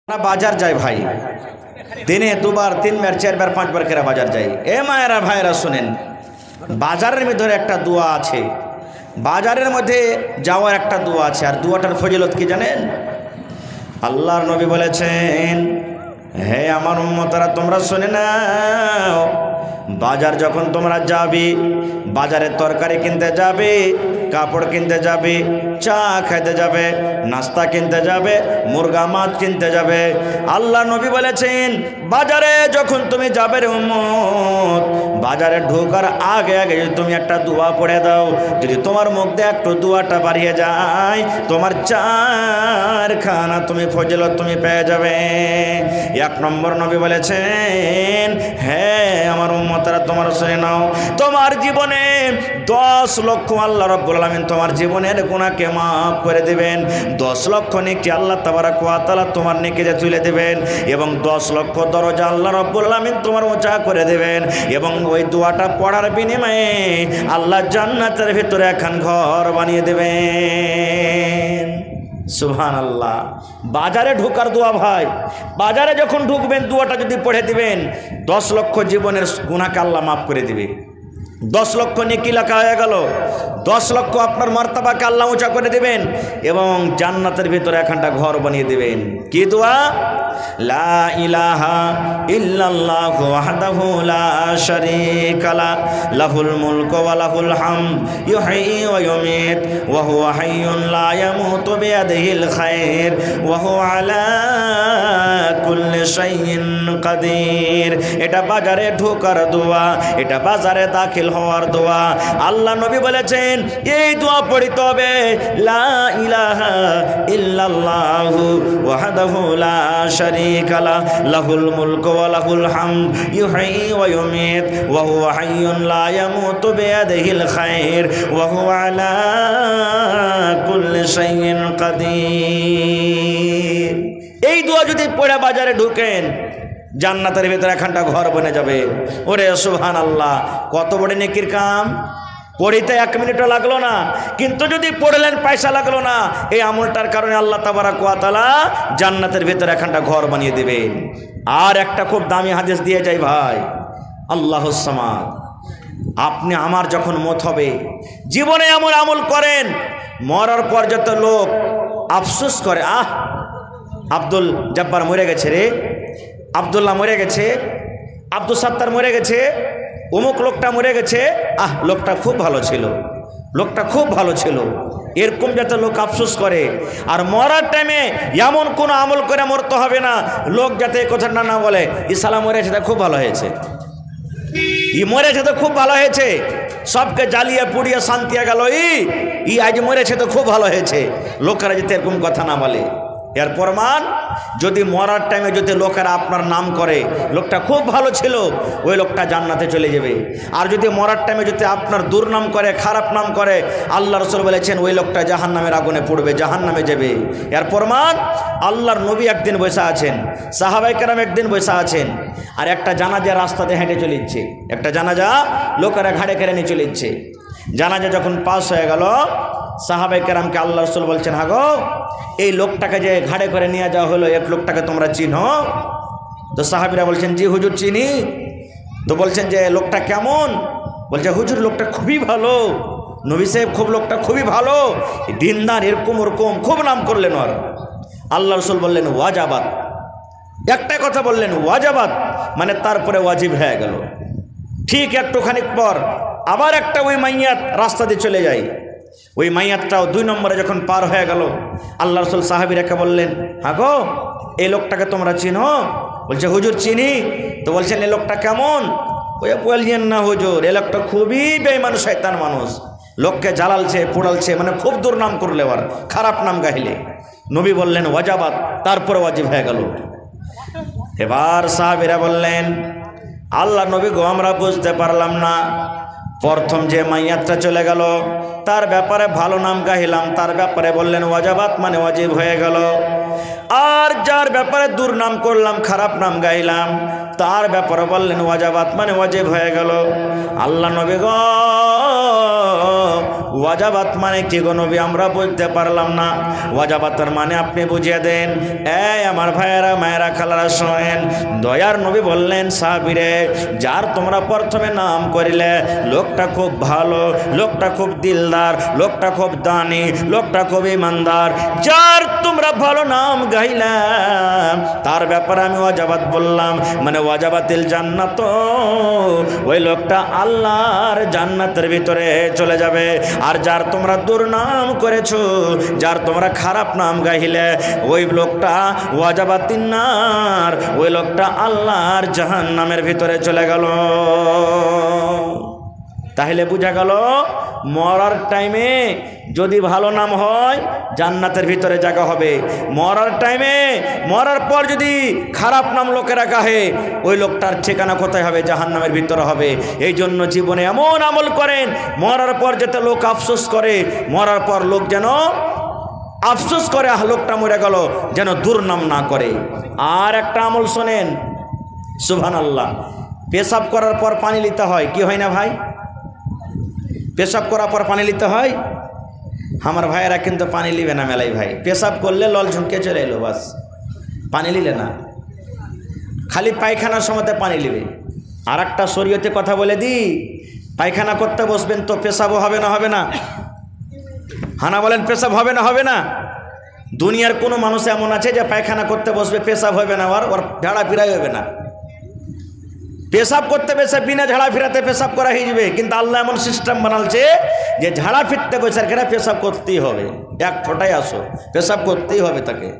আমরা বাজার যাই ভাই, দিনে দুবার তিনবার চারবার পাঁচবার করে বাজার যাই। এ মায়েরা ভাইরা শুনেন, বাজারের ভিতরে একটা দোয়া আছে, বাজারের মধ্যে যাওয়ার একটা দোয়া আছে। আর দোয়াটার ফজিলত কি জানেন? আল্লাহর নবী বলেছেন, হে আমার উম্মতরা তোমরা শুনে নাও, বাজার যখন তোমরা যাবে, বাজারে তরকারি কিনতে যাবে, কাপড় কিনতে যাবে, চা খেতে যাবে, নাস্তা কিনতে যাবে, মুরগা মাছ কিনতে যাবে, আল্লাহ নবী বলেছেন বাজারে যখন তুমি যাবে রে উম্মত, বাজারে ঢোকার আগে আগে যদি তুমি একটা দোয়া পড়ে দাও, যদি তোমার মুখ দিয়ে একটু দোয়াটা বাড়িয়ে যায়, তোমার চারখানা তুমি ফজিলত তুমি পেয়ে যাবে। এক নম্বর নবী বলেছেন, হ্যাঁ আমার উম্মতরা তোমরা শুনে নাও, তোমার জীবনে 10 লক্ষ আল্লাহ রাব্বুল আলামিন তোমার জীবনের গুনাহকে মাফ করে দিবেন। 10 লক্ষ নেকি আল্লাহ তাবারাক ওয়া তাআলা তোমার নেকিতে তুলে দিবেন, এবং 10 লক্ষ দরজা আল্লাহ রাব্বুল আলামিন তোমার উঁচা করে দিবেন। এবং ওই দোয়াটা পড়ার বিনিময়ে আল্লাহ জান্নাতের ভিতরে একখান ঘর বানিয়ে দেবেন। সুবহানাল্লাহ। বাজারে ঢোকার দোয়া ভাই, বাজারে যখন ঢুকবেন দোয়াটা যদি পড়ে দিবেন, 10 লক্ষ জীবনের গুনাহকে আল্লাহ মাফ করে দিবে। 10 লক্ষ নেকি লেখা হয়ে গেল, 10 লক্ষ আপনার মর্তবাকে আল্লাহ উঁচা করে দিবেন, এবং জান্নাতের ভিতরে একখানটা ঘর বানিয়ে দিবেন। কি দোয়া? লা ইলাহা ইল্লাল্লাহু ওয়াহদাহু লা শারীকা লা, লাহুল মুলকু ওয়া লাহুল হামদ, ইউহয়ি ওয়া ইউমীত ওয়া হুয়া হাইয়ুন লা ইয়ামুতু বিয়াদিহিল খায়র ওয়া হুয়া আলা কুল্লি শাইইন কাদির। এটা বাজারে ঢোকার দোয়া, এটা বাজারে দাখিল হওয়ার দোয়া। আল্লাহ নবী বলেছেন এই দোয়া পড়িতে হবে, লা ইলাহা ইল্লাল্লাহু ওয়াহদাহু লা শারীকা লা, লাহুল মুলকু ওয়া লাহুল হামদ, ইউহয়ি ওয়া ইউমীত ওয়া হুয়া হাইয়ুন লা ইয়ামুতু বিয়াদিহিল খায়র ওয়া হুয়া আলা কুল্লি শাইইন কাদির। এই দোয়া যদি পড়ে বাজারে ঢুকেন, জান্নাতের ভিতরে একখানটা ঘর বনে যাবে। ওরে সুবহানাল্লাহ, কত বড় নেকির কাম! পড়িতে 1 মিনিটও লাগলো না, কিন্তু যদি পড়লেন পয়সা লাগলো না। এই আমলটার কারণে আল্লাহ তাবারাক ওয়া তাআলা জান্নাতের ভিতরে একখানটা ঘর বানিয়ে দেবেন। আর একটা খুব দামি হাদিস দিয়ে যাই ভাই, আল্লাহুস সামাদ। আপনি আমার যখন মত হবে, জীবনে এমন আমল করেন, মরার পর যত লোক আফসোস করে, আহ আব্দুল জব্বার মরে গেছে রে, আব্দুল্লাহ মরে গেছে, আব্দুল সাত্তার মরে গেছে, অমুক লোকটা মরে গেছে, আহ লোকটা খুব ভালো ছিল, লোকটা খুব ভালো ছিল, এরকম যাতে লোক আফসোস করে। আর মরার টাইমে এমন কোনো আমল করে মরতে হবে না, লোক যাতে এই কথাটা না বলে ইসালা মরেছে তা খুব ভালো হয়েছে, ই মরেছে তো খুব ভালো হয়েছে, সবকে জ্বালিয়ে পুড়িয়ে শান্তি গেল, ই আজ মরেছে তো খুব ভালো হয়েছে, লোকেরা যাতে এরকম কথা না বলে। এর প্রমাণ, যদি মরার টাইমে যদি লোকেরা আপনার নাম করে লোকটা খুব ভালো ছিল, ওই লোকটা জান্নাতে চলে যাবে। আর যদি মরার টাইমে যদি আপনার দুর্নাম করে, খারাপ নাম করে, আল্লাহ রাসূল বলেছেন ওই লোকটা জাহান্নামের আগুনে পড়বে, জাহান্নামে যাবে। এর প্রমাণ, আল্লাহর নবী একদিন বসে আছেন, সাহাবায়ে কেরাম একদিন বসে আছেন, আর একটা জানাজা রাস্তাতে হেঁটে চলে যাচ্ছে, একটা জানাজা লোকেরা ঘাড়ে কেড়ে নিয়ে চলে যাচ্ছে। জানাজা যখন পাস হয়ে গেল, সাহাবায়ে কেরামকে আল্লাহ রাসূল বলছেন, হাগো এই লোকটাকে যে ঘাড়ে করে নিয়ে যাওয়া হলো, এক লোকটাকে তোমরা চিনো? তো সাহাবীরা বলছেন জি হুজুর চিনি। তো বলছেন যে লোকটা কেমন? বলছে হুজুর লোকটা খুবই ভালো, নবী সাহেব খুব লোকটা খুবই ভালো, দিনদার, এরকম ওরকম খুব নাম করলেন। ওর আল্লাহ রাসূল বললেন ওয়াজাবাত, একটা কথা বললেন ওয়াজাবাত, মানে তারপরে ওয়াজিব হয়ে গেল। ঠিক একটুখানি পর আবার একটা ওই মাইয়াত রাস্তা দিয়ে চলে যায়, ওই মাইয়াতটাও 2 নম্বরে যখন পার হয়ে গেল, আল্লাহ রাসূল সাহাবীরাকে বললেন, হাগো এই লোকটাকে তোমরা চিনো? বলছে হুজুর চিনি। তো বলছেন এই লোকটা কেমন? বলছেন না হুজুর, এই লোকটা খুবই বেঈমান শয়তান মানুষ, লোককে জ্বালালছে পোড়ালছে, মানে খুব দুর্নাম করলে, আর খারাপ নাম গাইলে। নবী বললেন ওয়াজাবাত, তারপরে ওয়াজিব হয়ে গেল। এবার সাহাবীরা বললেন, আল্লাহ নবী গো আমরা বুঝতে পারলাম না, প্রথম যে মাইয়াতটা চলে গেল তার ব্যাপারে ভালো নাম গাইলাম, তার ব্যাপারে বললেন ওয়াজাবাত মানে ওয়াজিব হয়ে গেল। আর যার ব্যাপারে দুর্নাম করলাম, খারাপ নাম গাইলাম, তার ব্যাপারে বললেন ওয়াজাবাত মানে ওয়াজিব হয়ে গেল। আল্লাহ নবী গো ওয়াজাবাত মানে কি গো নবী আমরা বুঝতে পারলাম না। ওয়াজাবাতের মানে আপনি বুঝিয়ে দেন। এই আমার ভাইয়েরা মায়েরা খালারা শোনেন, দয়ার নবী বললেন সাহাবীরে, যার তোমরা প্রথমে নাম করিলে লোকটা খুব ভালো, লোকটা খুব দিলদার, লোকটা খুব দানি, লোকটা খুব ইমানদার, যার তোমরা ভালো নাম গাইলাম তার ব্যাপারে আমি ওয়াজাবাত বললাম, মানে ওয়াজাবাতিল জান্নাত, ওই লোকটা আল্লাহর জান্নাতের ভিতরে চলে যাবে। আর যার তোমরা দুর্নাম করেছো, যার তোমরা খারাপ নাম গাইলে, ওই লোকটা ওয়াজাবাতিন নার, ওই লোকটা আল্লাহর জাহান্নামের ভিতরে চলে গেল। তাহলে বোঝা গেল মরার টাইমে যদি ভালো নাম হয় জান্নাতের ভিতরে জায়গা হবে, মরার টাইমে মরার পর যদি খারাপ নাম লোকেরা গাহে ওই লোকটার ঠিকানা কোথায় হবে? জাহান্নামের ভিতরে হবে। এই জন্য জীবনে এমন আমল করেন মরার পর যাতে লোক আফসোস করে, মরার পর লোক যেন আফসোস করে লোকটা মরে গেল, যেন দুর্নাম না করে। আর একটা আমল শোনেন, সুবহানাল্লাহ, পেশাব করার পর পানি নিতে হয়, কি হয় না ভাই? পেশাব করার পর পানি নিতে হয়। আমার ভাইয়েরা কিন্তু পানি নিবে না মেলাই ভাই, পেশাব করলে লল ঝুঁকে চলে এলো, বাস পানি নিলে না, খালি পায়খানার সময়তে পানি নিবে। আর একটা শরীয়তে কথা বলে দিই, পায়খানা করতে বসবেন তো পেশাবও হবে না? হবে না? হানা বলেন পেশাব হবে না? হবে না? দুনিয়ার কোনো মানুষ এমন আছে যে পায়খানা করতে বসবে পেশাব হবে না, ওর ঝাড়া ফিরাই হবে না? পেশাব করতে বসে বিনা ঝাড়া ফিরাতে পেশাব করা হয়ে যাবে, কিন্তু আল্লাহ এমন সিস্টেম বানালছে যে ঝাড়া ফিরতে বসার কেনা পেশাব করতেই হবে, এক ফোটাই আসো পেশাব করতেই হবে তাকে।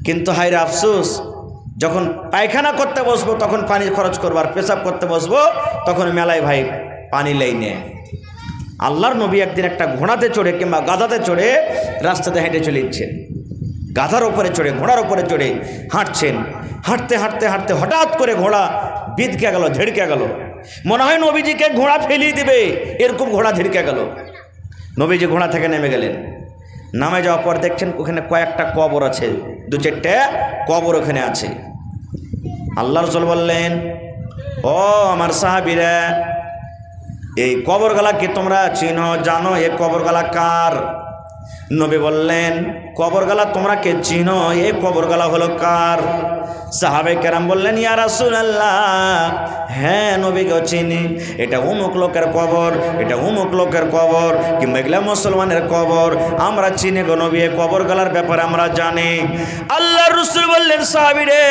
কিন্তু হায়রে আফসোস, যখন পায়খানা করতে বসবো তখন পানি খরচ করবো, আর পেশাব করতে বসবো তখন মেলায় ভাই পানি লাইনে। আল্লাহর নবী একদিন একটা ঘোড়াতে চড়ে কিংবা গাধাতে চড়ে রাস্তাতে হেঁটে চলে যাচ্ছেন, গাধার ওপরে চড়ে ঘোড়ার ওপরে চড়ে হাঁটছেন, হাঁটতে হাঁটতে হাঁটতে হঠাৎ করে ঘোড়া বিঁধকে গেল, ঝেড়কে গেল, মনে হয় নবীজিকে ঘোড়া ফেলিয়ে দিবে, এরকম ঘোড়া ঝেড়কে গেল। নবীজি ঘোড়া থেকে নেমে গেলেন, নামে যাওয়ার পর দেখছেন ওখানে কয়েকটা কবর আছে, দু চারটে কবর ওখানে আছে। আল্লাহ রাসূল বললেন, ও আমার সাহাবীরা, এই কবরগুলা কি তোমরা চিনো, জানো এই কবরগুলা কার? নবী বললেন, কবরগুলা তোমরা কে চিনো, এই কবরগুলা হলো কার? সাহাবে কেরাম বললেন, ইয়া রাসূলুল্লাহ, হ্যাঁ নবীকে চিনি, এটা অমুক লোকের কবর, এটা অমুক লোকের কবর, কিংবা এগুলা মুসলমানের কবর, আমরা চিনি গো নবী, এই কবরগুলার ব্যাপারে আমরা জানি। আল্লাহর রাসূল বললেন, সাহাবীরে,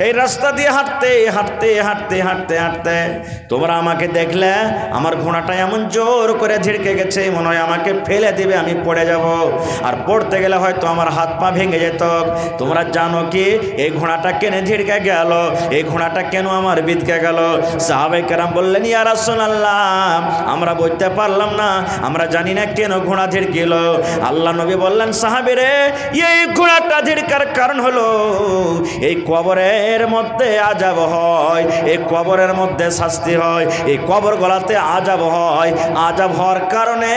এই রাস্তা দিয়ে হাঁটতে হাঁটতে হাঁটতে হাঁটতে হাঁটতে তোমরা আমাকে দেখলে আমার ঘোড়াটা এমন জোর করে ঝিড়কে গেছে, মনে হয় আমাকে ফেলে দিবে, আমি পড়ে যাব, আর পড়তে গেলে হয়তো আমার হাত পা ভেঙে যেত। তোমরা জানো কি এই ঘোড়াটা কেন ঝিড়কে গেল, এই ঘোড়াটা কেন আমার বিধকে গেল? সাহাবায়ে কেরাম বললেন, ইয়া রাসূলুল্লাহ, আমরা বলতে পারলাম না, আমরা জানি না কেন ঘোড়া ঝিড়কিল। আল্লাহ নবী বললেন, সাহাবীরে, এই ঘোড়াটা ঝিড়কার কারণ হলো এই কবরের মধ্যে আযাব হয়, এই কবরের মধ্যে শাস্তি হয়, এই কবর গলাতে আযাব হয়, আযাব হওয়ার কারণে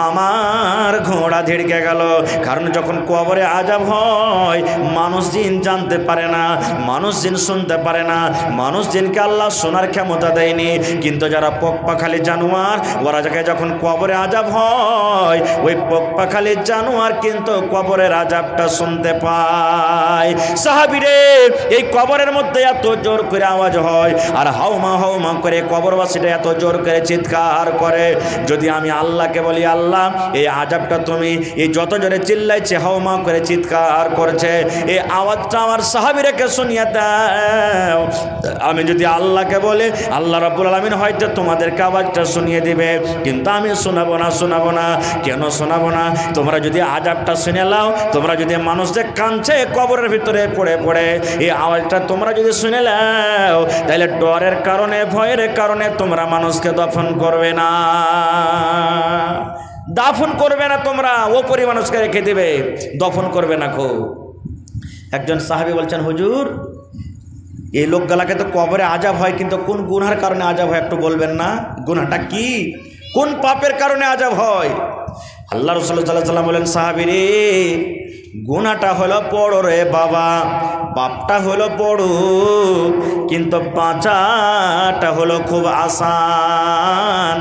আমার ঘোড়া ঝিড়কে গেল। কারণ যখন কবরে আযাব হয় মানুষ জিন জানতে পারে না, মানুষ জিন শুনতে পারে না, মানুষ জিনকে আল্লাহ শোনার ক্ষমতা দেয়নি, কিন্তু যারা পোকপাখালি জানোয়ার ওরা যখন কবরে আযাব হয় ওই পোকপাখালি জানোয়ার কিন্তু কবরের আযাবটা শুনতে পায়। সাহাবীরে, এই কবরের মধ্যে এত জোর করে আওয়াজ হয় আর হাউমা হাউমা করে কবরবাসীরা এত জোর করে চিৎকার করে, যদি আমি আল্লাহকে বলি, আল্লাহ এই আযাবটা তুমি, এই যত জোরে চিল্লাইছে হাউমা করে চিৎকার করছে, এই আওয়াজটা আমার সাহাবীরাকে শুনিয়ে দাও, আমি যদি আল্লাহকে বলি আল্লাহ রাব্বুল আলামিন হয়তো তোমাদেরকে আওয়াজটা শুনিয়ে দিবে, কিন্তু আমি শোনাবো না। শোনাবো না কেন? শোনাবো না, তোমরা যদি আযাবটা শুনে নাও, তোমরা যদি মানুষদের কাঁদছে কবরের ভিতরে পড়ে পড়ে এই আওয়াজটা তোমরা যদি শুনে নাও, তাহলে ডরের কারণে ভয়ের কারণে তোমরা মানুষকে দফন করবে না, দাফন করবে না, তোমরা ওপরে মানুষকে রেখে দেবে, দফন করবে না। খুব একজন সাহাবী বলছেন, হুজুর এই লোকগুলাকে তো কবরে আযাব হয়, কিন্তু কোন গুনার কারণে আযাব হয় একটু বলবেন না? গুনাহটা কি, কোন পাপের কারণে আযাব হয়? আল্লাহ রাসূল সাল্লাল্লাহু আলাইহি ওয়াসাল্লাম বলেন, সাহাবীরে, গুনাহটা হলো বড় রে বাবা, বাপটা হলো বড়, কিন্তু বাঁচাটা হলো খুব আসান।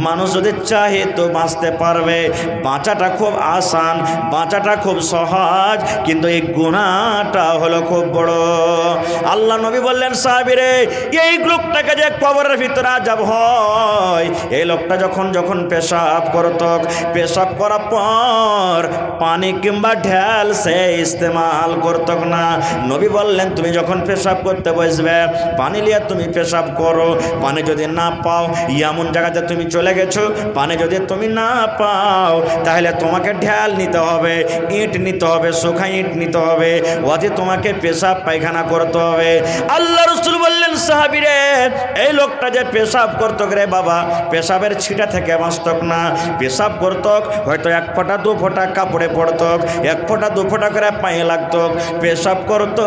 মানুষ যদি চাহে তো বাঁচতে পারবে, বাঁচাটা খুব আসান, বাঁচাটা খুব সহজ, কিন্তু এই গুনাহটা হলো খুব বড়। আল্লাহ নবী বললেন, সাহাবীরে, এই লোকটাকে যে কবরের ভিতরে আযাব হয়, এই লোকটা যখন পেশাব করত, পেশাব করার পর পানি কিংবা ঢেল সে ইস্তেমাল করত না। নবী বললেন, তুমি যখন পেশাব করতে বসবে, পানি নিয়ে তুমি পেশাব করো। পানি যদি না পাও, এমন জায়গাতে তুমি চলে গেছো, পানি যদি তুমি না পাও, তাহলে তোমাকে ঢেল নিতে হবে, ইট নিতে হবে, শুকনা ইট নিতে হবে, ওতে তোমাকে পেশাব পায়খানা করতে হবে। আল্লাহ রাসূল বললেন, সাহাবীরে, এই লোকটা যে পেশাব করত রে বাবা, পেশাবের ছিটা থেকে বাঁচত না। পেশাব করত, হয়তো 1 ফোঁটা 2 ফোঁটা কাপড়ে পড়ত, 1 ফোঁটা 2 ফোঁটা করে পায়ে লাগত, পেশাব করত,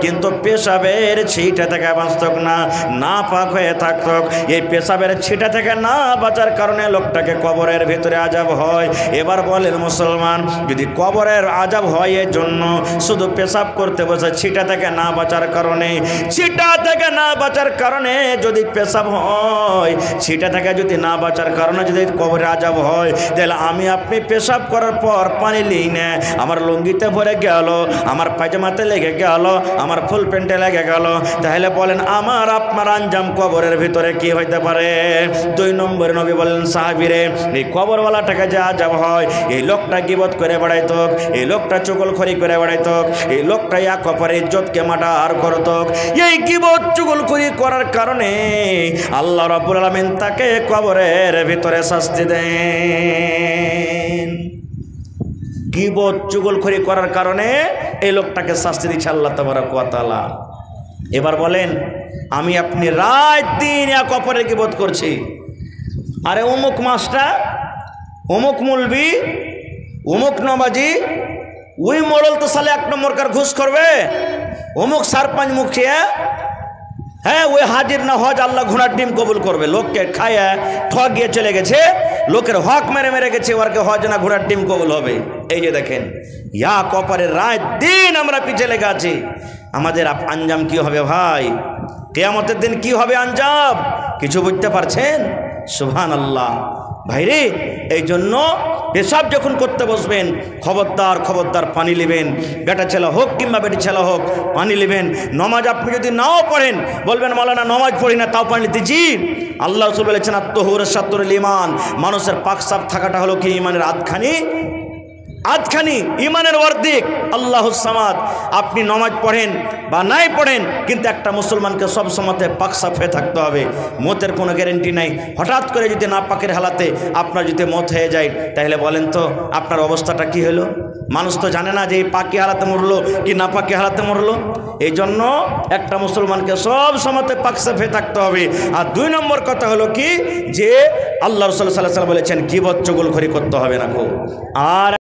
কিন্তু পেশাবের ছিটা থেকে বাঁচত না, না পাক হয়ে থাকত। এই পেশাবের ছিটা থেকে না বাঁচার কারণে লোকটাকে কবরের ভিতরে আযাব হয়। এবার বলেন মুসলমান, যদি কবরের আযাব হয় এর জন্য শুধু পেশাব করতে বসে, ছিটা থেকে না বাঁচার কারণে, ছিটা থেকে না বাঁচার কারণে যদি পেশাব হয়, ছিটা থেকে যদি না বাঁচার কারণে যদি কবরে আযাব হয়, তাহলে আমি আপনি পেশাব করার পর পানি নিই না, আমার লুঙ্গিতে ভরে গেল, আমার পায়জামাতে লেগে গেল, আমার ফুল প্যান্টে লেগে গেল, তাহলে বলেন আমার আপনার আঞ্জাম কবরের ভিতরে কি হইতে পারে? 2 নম্বরে নবী বললেন, সাহাবীরে, এই কবরওয়ালাটাকে যে আযাব হয়, এই লোকটা গীবত করে বেড়াইত, এই লোকটা চুগলখড়ি করে বেড়াইত, এই লোকটা এক অপরের ইজ্জতকে মার্ডার করত। এই গীবত চুগলখড়ি করার কারণে আল্লাহ রাব্বুল আলামিন তাকে কবরের ভিতরে শাস্তি দেন। গীবত চুগলখড়ি করার কারণে এই লোকটাকে শাস্তি দিচ্ছে আল্লাহ তাবারক ওয়া তাআলা। এবার বলেন, আমি আপনি রাত দিন এক অপরের গীবত করছি, আরে অমুক মাস্টার, অমুক মুলবি, অমুক নামাজি, ওই মোড়ল তো সালে 1 নম্বরকার ঘুষ করবে, অমুক সারপঞ্চ মুখিয়া, হ্যাঁ ওই হাজির না হজ আল্লাহ ঘোড়ার ডিম কবুল করবে। লোককে খায় ঠক গিয়ে চলে গেছে, লোকের হক মেরে মেরে গেছে, ওরকে হজ না ঘোড়ার ডিম কবুল হবে। এই যে দেখেন, ইয়া কপারের রাত দিন আমরা পিছিয়ে লেগে আছি। আমাদের আঞ্জাম কি হবে ভাই? কিয়ামতের দিন কি হবে আঞ্জাম? কিছু বুঝতে পারছেন? সুবহানাল্লাহ। ভাইরে, এই জন্য পেশাব যখন করতে বসবেন, খবরদার খবরদার পানি নেবেন, বেটা ছেলে হোক কিংবা বেটি ছেলে হোক, পানি নেবেন। নমাজ আপনি যদি নাও পড়েন, বলবেন মাওলানা নমাজ পড়ি না তাও পানি দিচ্ছি। আল্লাহ রাসূল বলেছেন, আত-তাহুর শাতরুল ঈমান, মানুষের পাক সাফ থাকাটা হলো কি ঈমানের আধখানি, ঈমানের অর্ধেক। আল্লাহুস সামাদ। আপনি নমাজ পড়েন বা নাই পড়েন, কিন্তু একটা মুসলমানকে সব সময়তে পাক সাফ হয়ে থাকতে হবে। মতের কোনো গ্যারেন্টি নাই। হঠাৎ করে যদি না পাকের হালাতে আপনার যদি মত হয়ে যায়, তাহলে বলেন তো আপনার অবস্থাটা কি হলো? মানুষ তো জানে না যে এই পাকি হালাতে মরলো কি না পাকি হালাতে মরলো। এই জন্য একটা মুসলমানকে সব সময়তে পাক সাফ হয়ে থাকতে হবে। আর 2 নম্বর কথা হলো কি, যে আল্লাহ রাসূল সাল্লাল্লাহু আলাইহি ওয়াসাল্লাম বলেছেন গীবত চুগলখড়ি করতে হবে না। আর